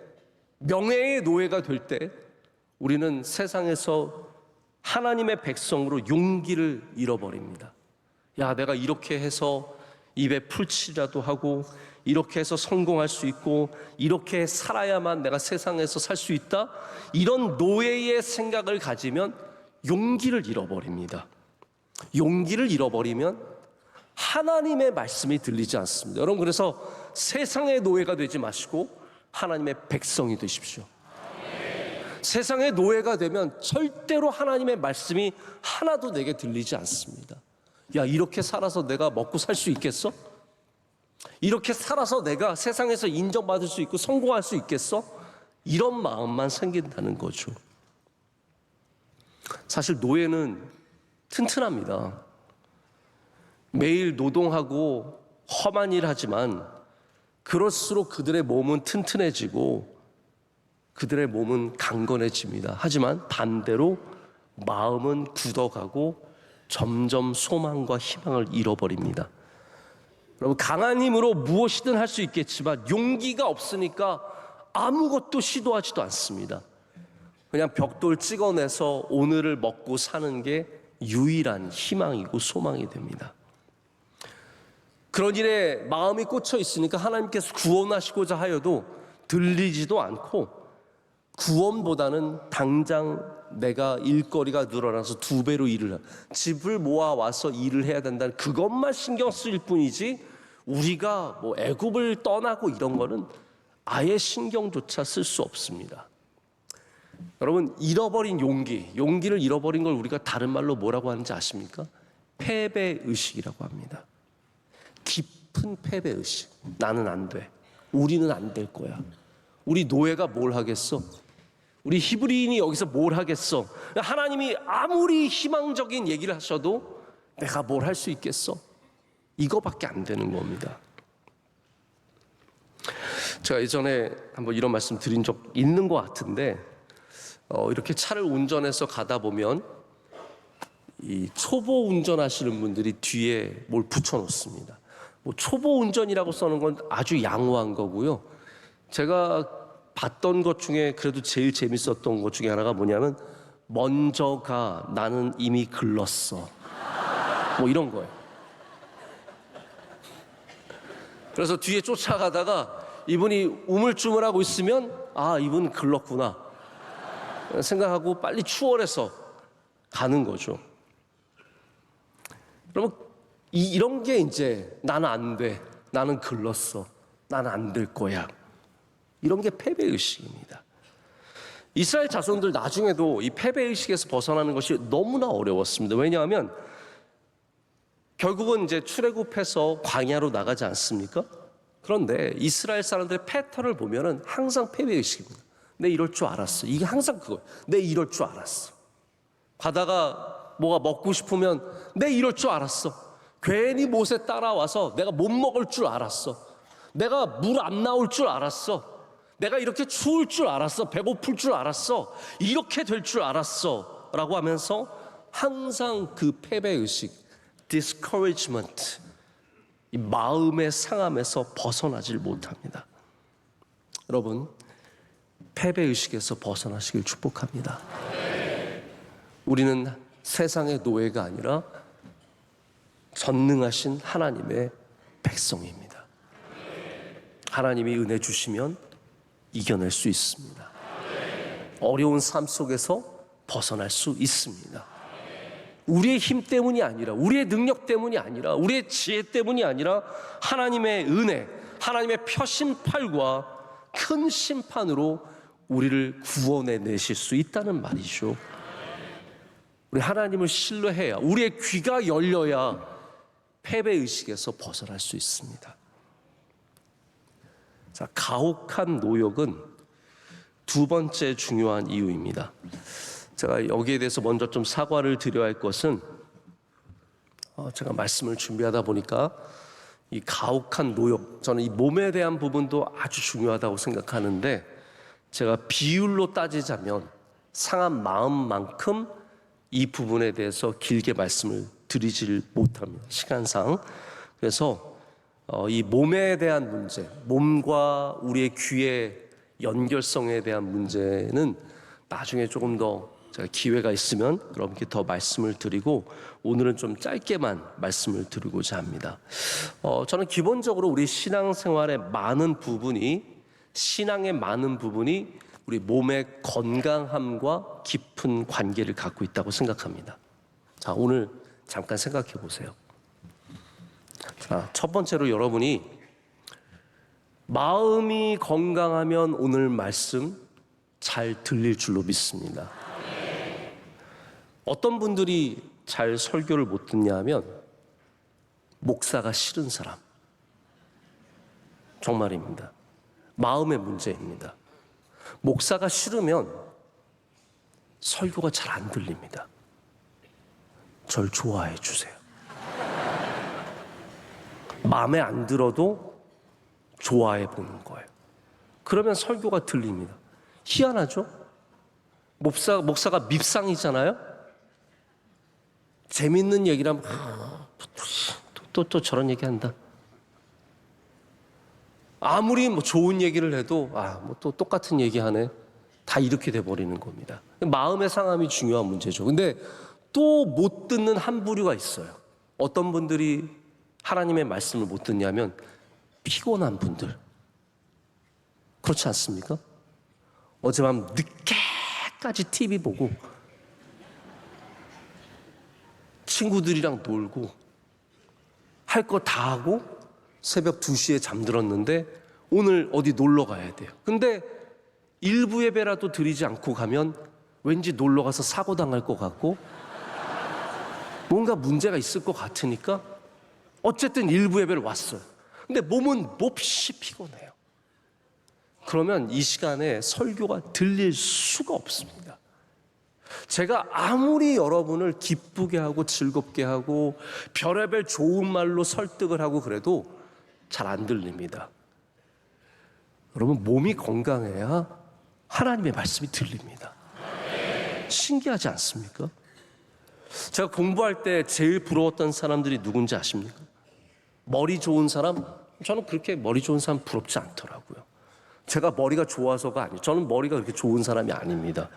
[SPEAKER 5] 명예의 노예가 될 때 우리는 세상에서 하나님의 백성으로 용기를 잃어버립니다. 야, 내가 이렇게 해서 입에 풀칠이라도 하고 이렇게 해서 성공할 수 있고 이렇게 살아야만 내가 세상에서 살 수 있다, 이런 노예의 생각을 가지면 용기를 잃어버립니다. 용기를 잃어버리면 하나님의 말씀이 들리지 않습니다. 여러분, 그래서 세상의 노예가 되지 마시고 하나님의 백성이 되십시오. 세상의 노예가 되면 절대로 하나님의 말씀이 하나도 내게 들리지 않습니다. 야, 이렇게 살아서 내가 먹고 살 수 있겠어? 이렇게 살아서 내가 세상에서 인정받을 수 있고 성공할 수 있겠어? 이런 마음만 생긴다는 거죠. 사실 노예는 튼튼합니다. 매일 노동하고 험한 일 하지만 그럴수록 그들의 몸은 튼튼해지고 그들의 몸은 강건해집니다. 하지만 반대로 마음은 굳어가고 점점 소망과 희망을 잃어버립니다. 여러분, 강한 힘으로 무엇이든 할 수 있겠지만 용기가 없으니까 아무것도 시도하지도 않습니다. 그냥 벽돌 찍어내서 오늘을 먹고 사는 게 유일한 희망이고 소망이 됩니다. 그런 일에 마음이 꽂혀 있으니까 하나님께서 구원하시고자 하여도 들리지도 않고, 구원보다는 당장 내가 일거리가 늘어나서 2배로 일을 집을 모아와서 일을 해야 된다는 그것만 신경 쓰일 뿐이지, 우리가 뭐 애굽을 떠나고 이런 거는 아예 신경조차 쓸 수 없습니다. 여러분, 잃어버린 용기를 잃어버린 걸 우리가 다른 말로 뭐라고 하는지 아십니까? 패배의식이라고 합니다. 깊은 패배의식. 나는 안 돼. 우리는 안 될 거야. 우리 노예가 뭘 하겠어? 우리 히브리인이 여기서 뭘 하겠어? 하나님이 아무리 희망적인 얘기를 하셔도 내가 뭘 할 수 있겠어? 이거밖에 안 되는 겁니다. 제가 예전에 한번 이런 말씀 드린 적 있는 것 같은데, 이렇게 차를 운전해서 가다 보면 이 초보 운전하시는 분들이 뒤에 뭘 붙여놓습니다. 뭐 초보 운전이라고 써는 건 아주 양호한 거고요. 제가 봤던 것 중에 그래도 제일 재밌었던 것 중에 하나가 뭐냐면, 먼저 가, 나는 이미 글렀어. 뭐 이런 거예요. 그래서 뒤에 쫓아가다가 이분이 우물쭈물하고 있으면 아, 이분 글렀구나 생각하고 빨리 추월해서 가는 거죠. 그러면 이런 게 이제 나는 안 돼, 나는 글렀어, 나는 안 될 거야, 이런 게 패배의식입니다. 이스라엘 자손들 나중에도 이 패배의식에서 벗어나는 것이 너무나 어려웠습니다. 왜냐하면 결국은 이제 출애굽해서 광야로 나가지 않습니까? 그런데 이스라엘 사람들의 패턴을 보면은 항상 패배의식입니다. 내 이럴 줄 알았어. 이게 항상 그거예요. 내 이럴 줄 알았어. 가다가 뭐가 먹고 싶으면 내 이럴 줄 알았어. 괜히 못에 따라와서 내가 못 먹을 줄 알았어. 내가 물 안 나올 줄 알았어. 내가 이렇게 추울 줄 알았어. 배고플 줄 알았어. 이렇게 될 줄 알았어. 라고 하면서 항상 그 패배의식, discouragement, 이 마음의 상함에서 벗어나질 못합니다. 여러분, 패배의식에서 벗어나시길 축복합니다. 우리는 세상의 노예가 아니라 전능하신 하나님의 백성입니다. 하나님이 은혜 주시면 이겨낼 수 있습니다. 어려운 삶 속에서 벗어날 수 있습니다. 우리의 힘 때문이 아니라, 우리의 능력 때문이 아니라, 우리의 지혜 때문이 아니라 하나님의 은혜, 하나님의 표심팔과 큰 심판으로 우리를 구원해 내실 수 있다는 말이죠. 우리 하나님을 신뢰해야, 우리의 귀가 열려야 패배의식에서 벗어날 수 있습니다. 자, 가혹한 노역은 두 번째 중요한 이유입니다. 제가 여기에 대해서 먼저 좀 사과를 드려야 할 것은, 제가 말씀을 준비하다 보니까 이 가혹한 노역, 저는 이 몸에 대한 부분도 아주 중요하다고 생각하는데, 제가 비율로 따지자면 상한 마음만큼 이 부분에 대해서 길게 말씀을 드리질 못합니다, 시간상. 그래서 이 몸에 대한 문제, 몸과 우리의 귀의 연결성에 대한 문제는 나중에 조금 더 제가 기회가 있으면 여러분께 더 말씀을 드리고, 오늘은 좀 짧게만 말씀을 드리고자 합니다. 저는 기본적으로 우리 신앙생활의 많은 부분이, 신앙의 많은 부분이 우리 몸의 건강함과 깊은 관계를 갖고 있다고 생각합니다. 자, 오늘 잠깐 생각해 보세요. 자, 첫 번째로 여러분이 마음이 건강하면 오늘 말씀 잘 들릴 줄로 믿습니다. 어떤 분들이 잘 설교를 못 듣냐 하면 목사가 싫은 사람. 정말입니다. 마음의 문제입니다. 목사가 싫으면 설교가 잘 안 들립니다. 절 좋아해 주세요. 마음에 안 들어도 좋아해 보는 거예요. 그러면 설교가 들립니다. 희한하죠? 목사가 밉상이잖아요? 재밌는 얘기를 하면 또 저런 얘기한다. 아무리 뭐 좋은 얘기를 해도 뭐 또 똑같은 얘기하네. 다 이렇게 돼버리는 겁니다. 마음의 상함이 중요한 문제죠. 근데 또 못 듣는 한 부류가 있어요. 어떤 분들이 하나님의 말씀을 못 듣냐면 피곤한 분들. 그렇지 않습니까? 어젯밤 늦게까지 TV 보고 친구들이랑 놀고 할 거 다 하고 새벽 2시에 잠들었는데 오늘 어디 놀러 가야 돼요. 근데 일부 예배라도 드리지 않고 가면 왠지 놀러 가서 사고 당할 것 같고 뭔가 문제가 있을 것 같으니까 어쨌든 일부 예배를 왔어요. 근데 몸은 몹시 피곤해요. 그러면 이 시간에 설교가 들릴 수가 없습니다. 제가 아무리 여러분을 기쁘게 하고 즐겁게 하고 별의별 좋은 말로 설득을 하고 그래도 잘 안 들립니다. 여러분, 몸이 건강해야 하나님의 말씀이 들립니다. 신기하지 않습니까? 제가 공부할 때 제일 부러웠던 사람들이 누군지 아십니까? 머리 좋은 사람? 저는 그렇게 머리 좋은 사람 부럽지 않더라고요. 제가 머리가 좋아서가 아니에요. 저는 머리가 그렇게 좋은 사람이 아닙니다.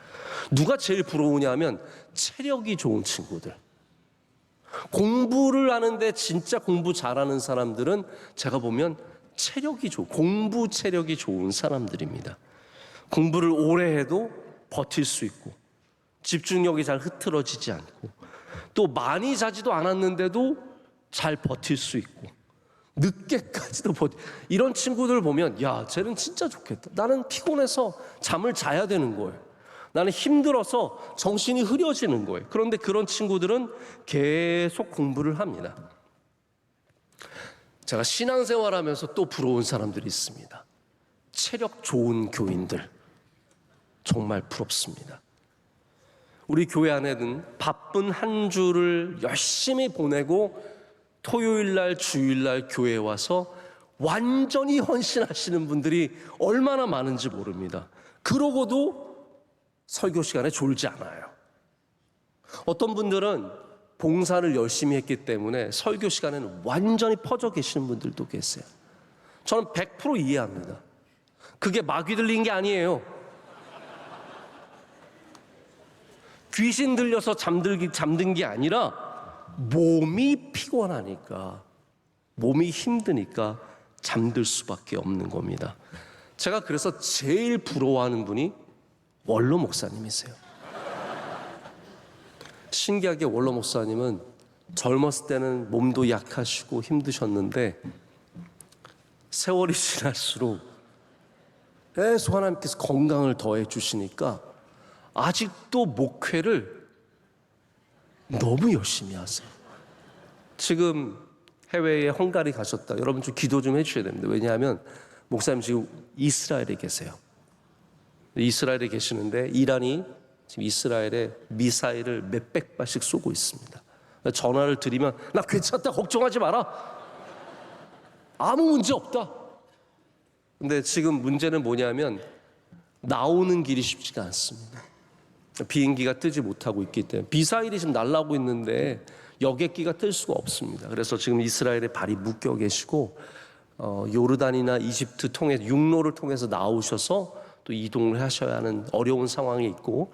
[SPEAKER 5] 누가 제일 부러우냐면 체력이 좋은 친구들. 공부를 하는데 진짜 공부 잘하는 사람들은 제가 보면 공부 체력이 좋은 사람들입니다. 공부를 오래 해도 버틸 수 있고 집중력이 잘 흐트러지지 않고 또 많이 자지도 않았는데도 잘 버틸 수 있고 늦게까지도 이런 친구들 보면 야, 쟤는 진짜 좋겠다. 나는 피곤해서 잠을 자야 되는 거예요. 나는 힘들어서 정신이 흐려지는 거예요. 그런데 그런 친구들은 계속 공부를 합니다. 제가 신앙생활하면서 또 부러운 사람들이 있습니다. 체력 좋은 교인들 정말 부럽습니다. 우리 교회 안에는 바쁜 한 주를 열심히 보내고 토요일 날 주일 날 교회에 와서 완전히 헌신하시는 분들이 얼마나 많은지 모릅니다. 그러고도 설교 시간에 졸지 않아요. 어떤 분들은 봉사를 열심히 했기 때문에 설교 시간에는 완전히 퍼져 계시는 분들도 계세요. 저는 100% 이해합니다. 그게 마귀 들린 게 아니에요. 귀신 들려서 잠든 게 아니라 몸이 피곤하니까, 몸이 힘드니까 잠들 수밖에 없는 겁니다. 제가 그래서 제일 부러워하는 분이 원로 목사님이세요. 신기하게 원로 목사님은 젊었을 때는 몸도 약하시고 힘드셨는데 세월이 지날수록 계속 하나님께서 건강을 더해 주시니까 아직도 목회를 너무 열심히 하세요. 지금 해외에 헝가리 가셨다. 여러분 좀 기도 좀 해주셔야 됩니다. 왜냐하면 목사님 지금 이스라엘에 계세요. 이스라엘에 계시는데 이란이 지금 이스라엘에 미사일을 몇백 발씩 쏘고 있습니다. 전화를 드리면 나 괜찮다, 걱정하지 마라, 아무 문제 없다. 근데 지금 문제는 뭐냐면 나오는 길이 쉽지가 않습니다. 비행기가 뜨지 못하고 있기 때문에 미사일이 지금 날아오고 있는데 여객기가 뜰 수가 없습니다. 그래서 지금 이스라엘에 발이 묶여 계시고 요르단이나 이집트 통해 육로를 통해서 나오셔서 또 이동을 하셔야 하는 어려운 상황이 있고,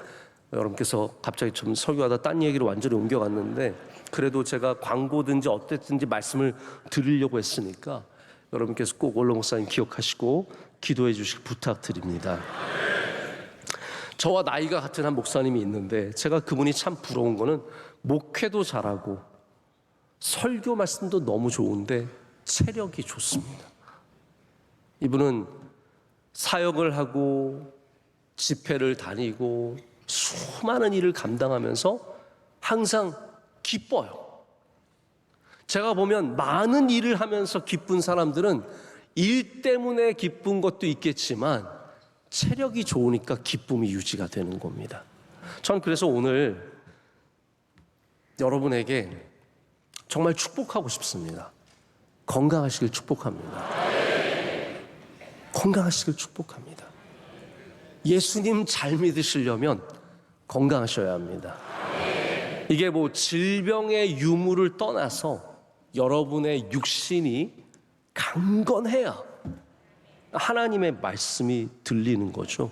[SPEAKER 5] 여러분께서 갑자기 좀 설교하다 딴 얘기로 완전히 옮겨갔는데 그래도 제가 광고든지 어땠든지 말씀을 드리려고 했으니까 여러분께서 꼭 원로 목사님 기억하시고 기도해 주시길 부탁드립니다. 저와 나이가 같은 한 목사님이 있는데 제가 그분이 참 부러운 거는 목회도 잘하고 설교 말씀도 너무 좋은데 체력이 좋습니다. 이분은 사역을 하고 집회를 다니고 수많은 일을 감당하면서 항상 기뻐요. 제가 보면 많은 일을 하면서 기쁜 사람들은 일 때문에 기쁜 것도 있겠지만 체력이 좋으니까 기쁨이 유지가 되는 겁니다. 전 그래서 오늘 여러분에게 정말 축복하고 싶습니다. 건강하시길 축복합니다. 건강하시길 축복합니다. 예수님 잘 믿으시려면 건강하셔야 합니다. 이게 뭐 질병의 유무를 떠나서 여러분의 육신이 강건해야 하나님의 말씀이 들리는 거죠.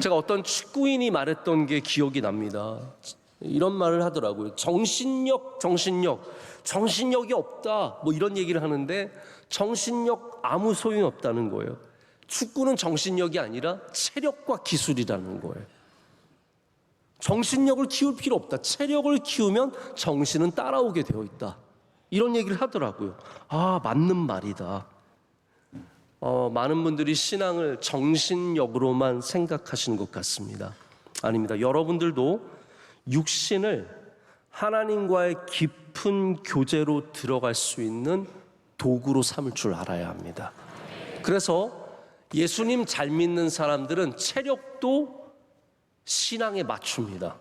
[SPEAKER 5] 제가 어떤 축구인이 말했던 게 기억이 납니다. 이런 말을 하더라고요. 정신력이 없다, 뭐 이런 얘기를 하는데 정신력 아무 소용이 없다는 거예요. 축구는 정신력이 아니라 체력과 기술이라는 거예요. 정신력을 키울 필요 없다. 체력을 키우면 정신은 따라오게 되어 있다. 이런 얘기를 하더라고요. 아, 맞는 말이다. 많은 분들이 신앙을 정신력으로만 생각하시는 것 같습니다. 아닙니다. 여러분들도 육신을 하나님과의 깊은 교제로 들어갈 수 있는 도구로 삼을 줄 알아야 합니다. 그래서 예수님 잘 믿는 사람들은 체력도 신앙에 맞춥니다.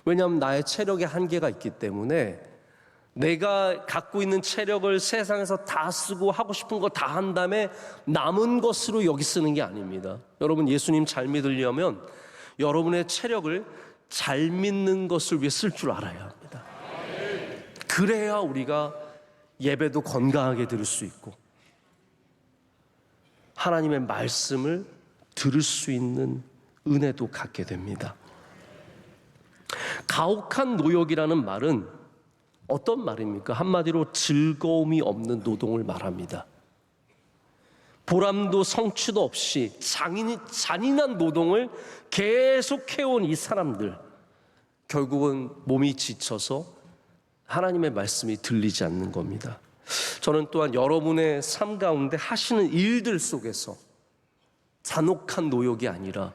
[SPEAKER 5] 왜냐하면 나의 체력에 한계가 있기 때문에 내가 갖고 있는 체력을 세상에서 다 쓰고 하고 싶은 거 다 한 다음에 남은 것으로 여기 쓰는 게 아닙니다. 여러분 예수님 잘 믿으려면 여러분의 체력을 잘 믿는 것을 위해 쓸 줄 알아야 합니다. 그래야 우리가 예배도 건강하게 드릴 수 있고 하나님의 말씀을 들을 수 있는 은혜도 갖게 됩니다. 가혹한 노역이라는 말은 어떤 말입니까? 한마디로 즐거움이 없는 노동을 말합니다. 보람도 성취도 없이 잔인한 노동을 계속 해온 이 사람들, 결국은 몸이 지쳐서 하나님의 말씀이 들리지 않는 겁니다. 저는 또한 여러분의 삶 가운데 하시는 일들 속에서 잔혹한 노역이 아니라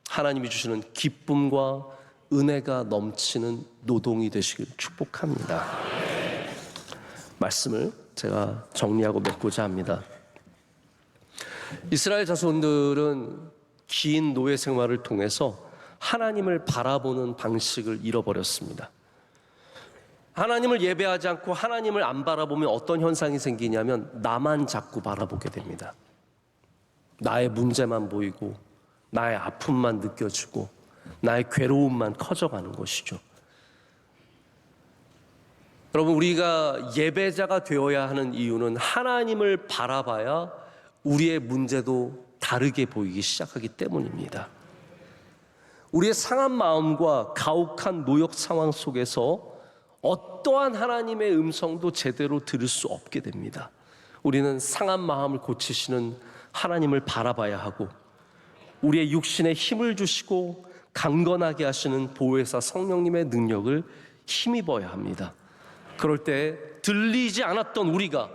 [SPEAKER 5] 하나님이 주시는 기쁨과 은혜가 넘치는 노동이 되시길 축복합니다. 말씀을 제가 정리하고 맺고자 합니다. 이스라엘 자손들은 긴 노예 생활을 통해서 하나님을 바라보는 방식을 잃어버렸습니다. 하나님을 예배하지 않고 하나님을 안 바라보면 어떤 현상이 생기냐면 나만 자꾸 바라보게 됩니다. 나의 문제만 보이고 나의 아픔만 느껴지고 나의 괴로움만 커져가는 것이죠. 여러분, 우리가 예배자가 되어야 하는 이유는 하나님을 바라봐야 우리의 문제도 다르게 보이기 시작하기 때문입니다. 우리의 상한 마음과 가혹한 노역 상황 속에서 어떠한 하나님의 음성도 제대로 들을 수 없게 됩니다. 우리는 상한 마음을 고치시는 하나님을 바라봐야 하고 우리의 육신에 힘을 주시고 강건하게 하시는 보혜사 성령님의 능력을 힘입어야 합니다. 그럴 때 들리지 않았던 우리가,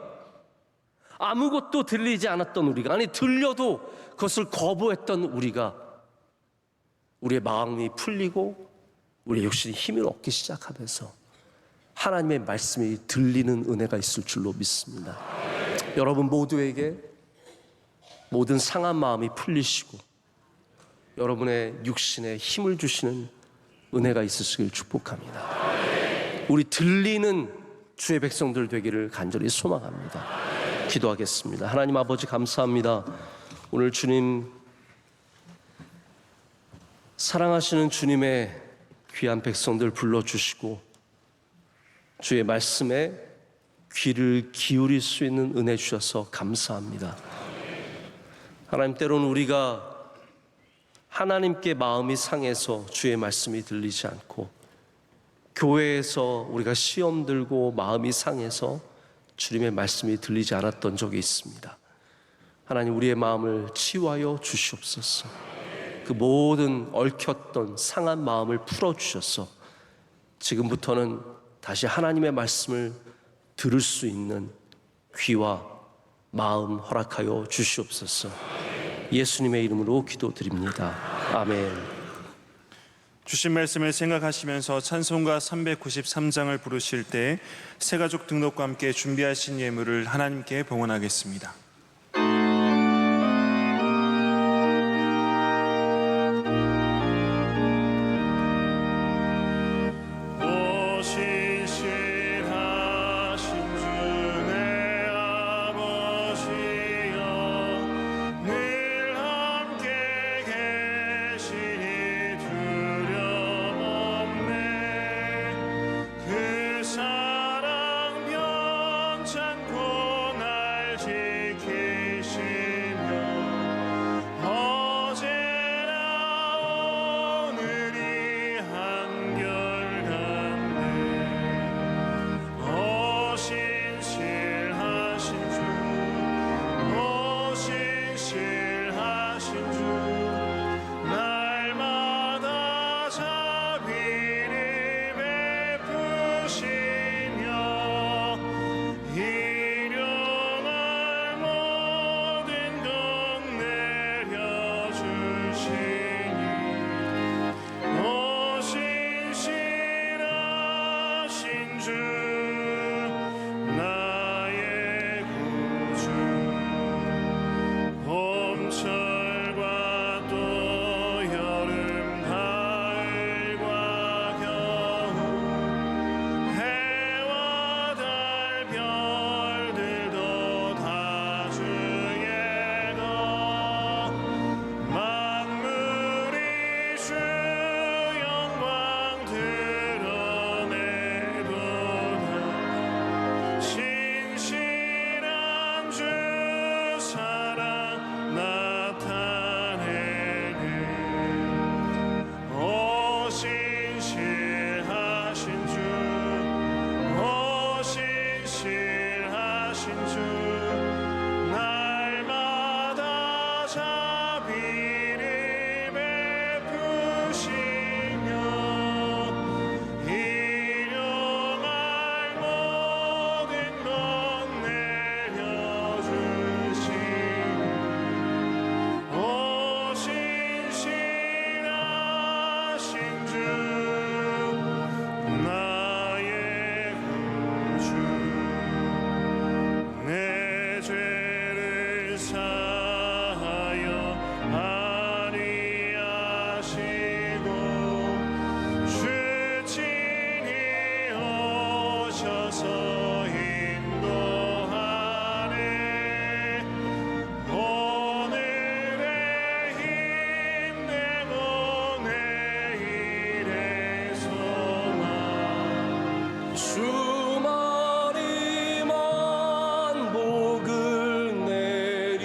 [SPEAKER 5] 아무것도 들리지 않았던 우리가, 아니 들려도 그것을 거부했던 우리가, 우리의 마음이 풀리고 우리의 육신이 힘을 얻기 시작하면서 하나님의 말씀이 들리는 은혜가 있을 줄로 믿습니다. 여러분 모두에게 모든 상한 마음이 풀리시고 여러분의 육신에 힘을 주시는 은혜가 있으시길 축복합니다. 우리 들리는 주의 백성들 되기를 간절히 소망합니다. 기도하겠습니다. 하나님 아버지 감사합니다. 오늘 주님, 사랑하시는 주님의 귀한 백성들 불러주시고 주의 말씀에 귀를 기울일 수 있는 은혜 주셔서 감사합니다. 하나님, 때로는 우리가 하나님께 마음이 상해서 주의 말씀이 들리지 않고 교회에서 우리가 시험 들고 마음이 상해서 주님의 말씀이 들리지 않았던 적이 있습니다. 하나님, 우리의 마음을 치유하여 주시옵소서. 그 모든 얽혔던 상한 마음을 풀어주셔서 지금부터는 다시 하나님의 말씀을 들을 수 있는 귀와 마음 허락하여 주시옵소서. 예수님의 이름으로 기도드립니다. 아멘.
[SPEAKER 1] 주신 말씀을 생각하시면서 찬송가 393장을 부르실 때 새가족 등록과 함께 준비하신 예물을 하나님께 봉헌하겠습니다. 사하여 아니하시고 주 친히 오셔서 인도하네. 오늘의 힘내고 내일의 소망
[SPEAKER 5] 주마리만 복을 내리시네.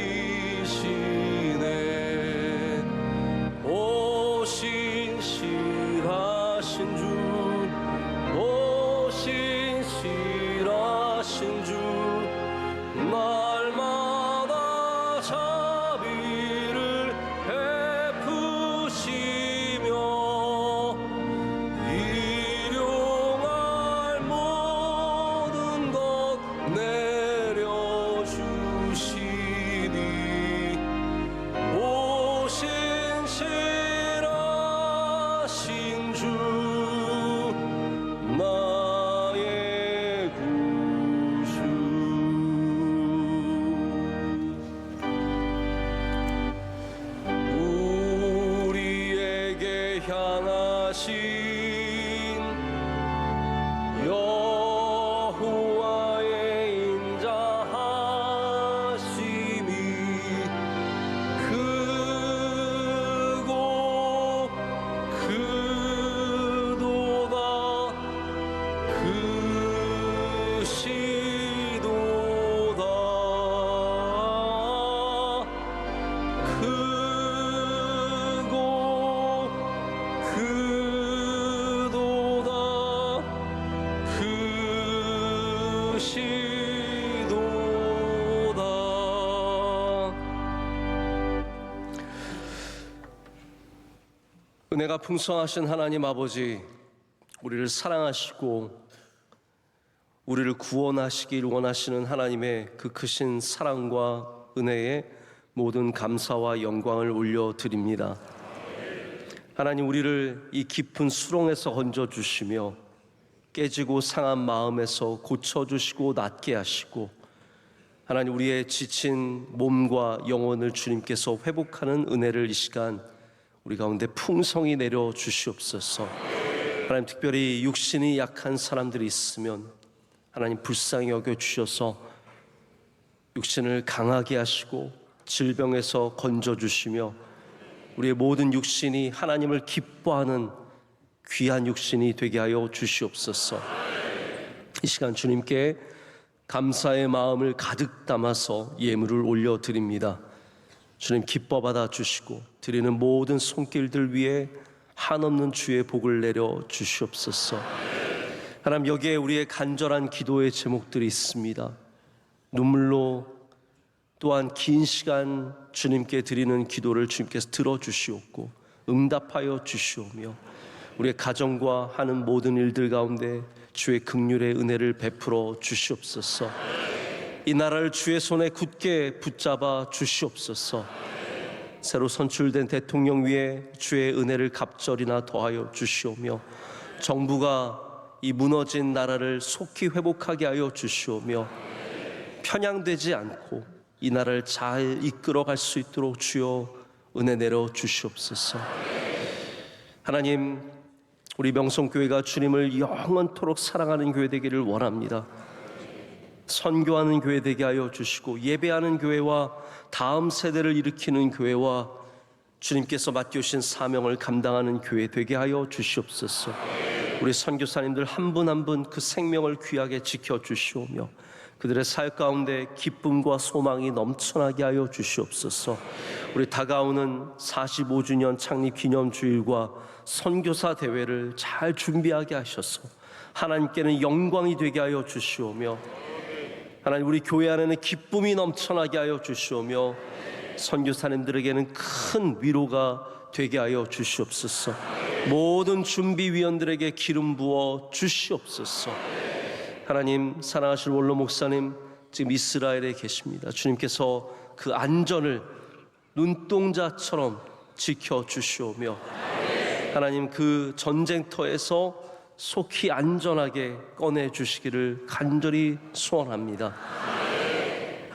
[SPEAKER 5] 오신 실하신 주, 오신 실하신 주, 날마다 자비를 베푸시며 일용할 모든 것 내려주시니 오신 실하신 주 나의 구주. 우리에게 향하신 여호와의 인자하심이 크고 크도다 크시도다 크고 크도다 크시도다. 은혜가 풍성하신 하나님 아버지, 우리를 사랑하시고 우리를 구원하시길 원하시는 하나님의 그 크신 사랑과 은혜에 모든 감사와 영광을 올려드립니다. 하나님, 우리를 이 깊은 수렁에서 건져주시며 깨지고 상한 마음에서 고쳐주시고 낫게 하시고, 하나님, 우리의 지친 몸과 영혼을 주님께서 회복하는 은혜를 이 시간 우리 가운데 풍성히 내려주시옵소서. 하나님, 특별히 육신이 약한 사람들이 있으면 하나님 불쌍히 여겨주셔서 육신을 강하게 하시고 질병에서 건져주시며 우리의 모든 육신이 하나님을 기뻐하는 귀한 육신이 되게 하여 주시옵소서. 이 시간 주님께 감사의 마음을 가득 담아서 예물을 올려드립니다. 주님 기뻐 받아 주시고 드리는 모든 손길들 위에 한없는 주의 복을 내려 주시옵소서. 하나님, 여기에 우리의 간절한 기도의 제목들이 있습니다. 눈물로 또한 긴 시간 주님께 드리는 기도를 주님께서 들어주시옵고 응답하여 주시오며 우리의 가정과 하는 모든 일들 가운데 주의 긍휼의 은혜를 베풀어 주시옵소서. 이 나라를 주의 손에 굳게 붙잡아 주시옵소서. 새로 선출된 대통령 위에 주의 은혜를 갑절이나 더하여 주시오며 정부가 이 무너진 나라를 속히 회복하게 하여 주시오며 편향되지 않고 이 나라를 잘 이끌어갈 수 있도록 주여 은혜 내려 주시옵소서. 하나님, 우리 명성교회가 주님을 영원토록 사랑하는 교회 되기를 원합니다. 선교하는 교회 되게 하여 주시고 예배하는 교회와 다음 세대를 일으키는 교회와 주님께서 맡겨주신 사명을 감당하는 교회 되게 하여 주시옵소서. 우리 선교사님들 한 분 한 분 그 생명을 귀하게 지켜주시오며 그들의 사역 가운데 기쁨과 소망이 넘쳐나게 하여 주시옵소서. 우리 다가오는 45주년 창립 기념주일과 선교사 대회를 잘 준비하게 하셔서 하나님께는 영광이 되게 하여 주시오며 하나님, 우리 교회 안에는 기쁨이 넘쳐나게 하여 주시오며 선교사님들에게는 큰 위로가 되게 하여 주시옵소서. 모든 준비위원들에게 기름 부어 주시옵소서. 하나님, 사랑하실 원로 목사님 지금 이스라엘에 계십니다. 주님께서 그 안전을 눈동자처럼 지켜주시오며 하나님, 그 전쟁터에서 속히 안전하게 꺼내주시기를 간절히 소원합니다.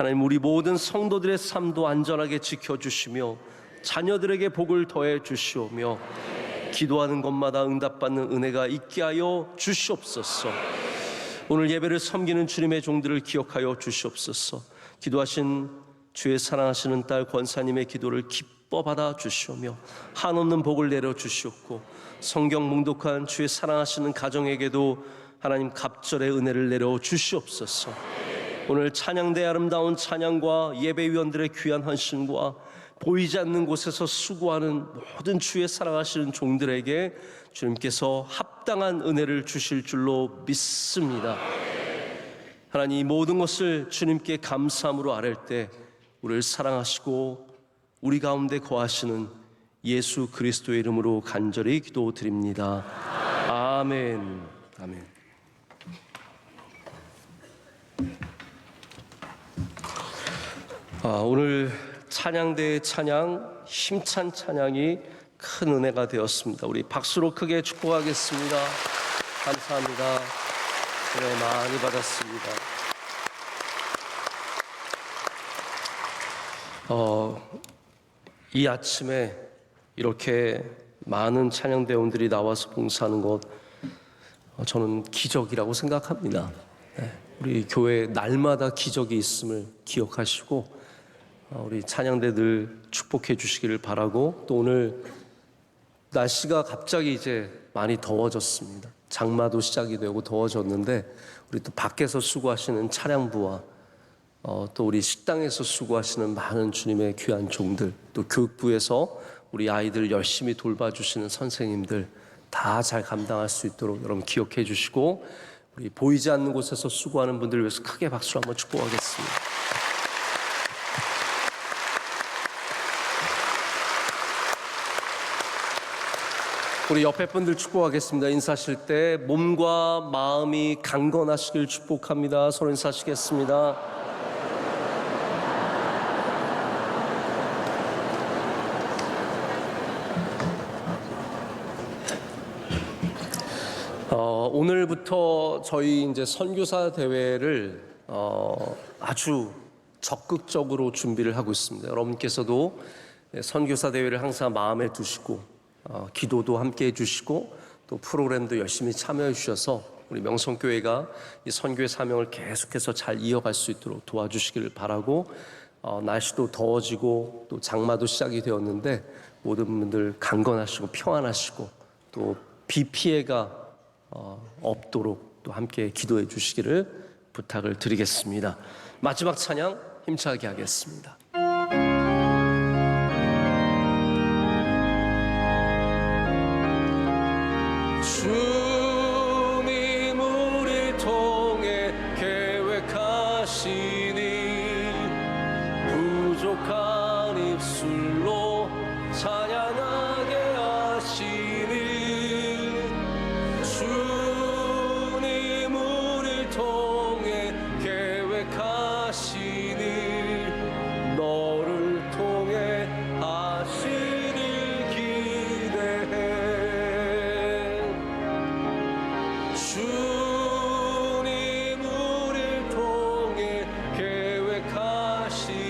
[SPEAKER 5] 하나님 우리 모든 성도들의 삶도 안전하게 지켜주시며 자녀들에게 복을 더해 주시오며 기도하는 것마다 응답받는 은혜가 있게 하여 주시옵소서. 오늘 예배를 섬기는 주님의 종들을 기억하여 주시옵소서. 기도하신 주의 사랑하시는 딸 권사님의 기도를 기뻐 받아 주시오며 한없는 복을 내려 주시옵고 성경 몽독한 주의 사랑하시는 가정에게도 하나님 갑절의 은혜를 내려 주시옵소서. 오늘 찬양대 아름다운 찬양과 예배위원들의 귀한 헌신과 보이지 않는 곳에서 수고하는 모든 주의 사랑하시는 종들에게 주님께서 합당한 은혜를 주실 줄로 믿습니다. 하나님 이 모든 것을 주님께 감사함으로 아뢰 때 우리를 사랑하시고 우리 가운데 거하시는 예수 그리스도의 이름으로 간절히 기도드립니다. 아멘. 아멘. 오늘 찬양대의 찬양, 힘찬 찬양이 큰 은혜가 되었습니다. 우리 박수로 크게 축복하겠습니다. 감사합니다. 은혜 많이 받았습니다. 이 아침에 이렇게 많은 찬양대원들이 나와서 봉사하는 것 저는 기적이라고 생각합니다. 우리 교회 날마다 기적이 있음을 기억하시고 우리 찬양대들 축복해 주시기를 바라고, 또 오늘 날씨가 갑자기 이제 많이 더워졌습니다. 장마도 시작이 되고 더워졌는데 우리 또 밖에서 수고하시는 차량부와 또 우리 식당에서 수고하시는 많은 주님의 귀한 종들, 또 교육부에서 우리 아이들 열심히 돌봐주시는 선생님들 다 잘 감당할 수 있도록 여러분 기억해 주시고, 우리 보이지 않는 곳에서 수고하는 분들을 위해서 크게 박수로 한번 축복하겠습니다. 우리 옆에 분들 축복하겠습니다. 인사하실 때 몸과 마음이 강건하시길 축복합니다. 서로 인사하시겠습니다. 오늘부터 저희 이제 선교사 대회를 아주 적극적으로 준비를 하고 있습니다. 여러분께서도 선교사 대회를 항상 마음에 두시고 기도도 함께 해주시고 또 프로그램도 열심히 참여해 주셔서 우리 명성교회가 이 선교의 사명을 계속해서 잘 이어갈 수 있도록 도와주시기를 바라고, 날씨도 더워지고 또 장마도 시작이 되었는데 모든 분들 강건하시고 평안하시고 또 비 피해가 없도록 또 함께 기도해 주시기를 부탁을 드리겠습니다. 마지막 찬양 힘차게 하겠습니다. 주님 우리를 통해 계획하시니 부족한 입술로 찬양하게 하시니 주님 우리를 통해 계획하시니 너를 통해 하시니 기대해 주님 우리를 통해 계획하시니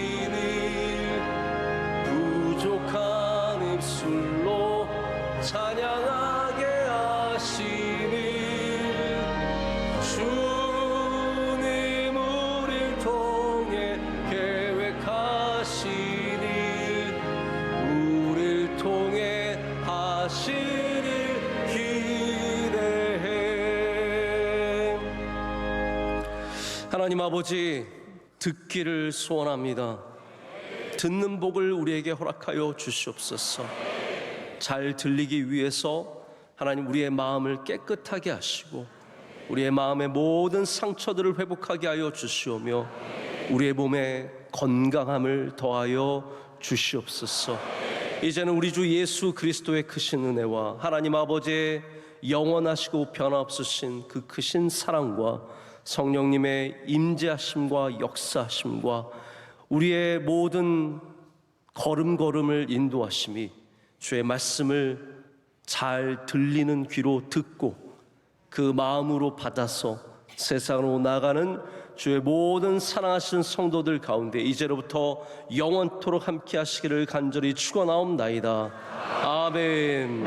[SPEAKER 5] 부족한 입술로 찬양하게 하시니 주님 우리를 통해 계획하시니 우리를 통해 하시니 기대해. 하나님 아버지, 듣기를 소원합니다. 듣는 복을 우리에게 허락하여 주시옵소서. 잘 들리기 위해서 하나님 우리의 마음을 깨끗하게 하시고 우리의 마음의 모든 상처들을 회복하게 하여 주시오며 우리의 몸에 건강함을 더하여 주시옵소서. 이제는 우리 주 예수 그리스도의 크신 은혜와 하나님 아버지의 영원하시고 변화없으신 그 크신 사랑과 성령님의 임재하심과 역사하심과 우리의 모든 걸음걸음을 인도하심이 주의 말씀을 잘 들리는 귀로 듣고 그 마음으로 받아서 세상으로 나가는 주의 모든 사랑하시는 성도들 가운데 이제로부터 영원토록 함께 하시기를 간절히 축원하옵나이다. 아멘.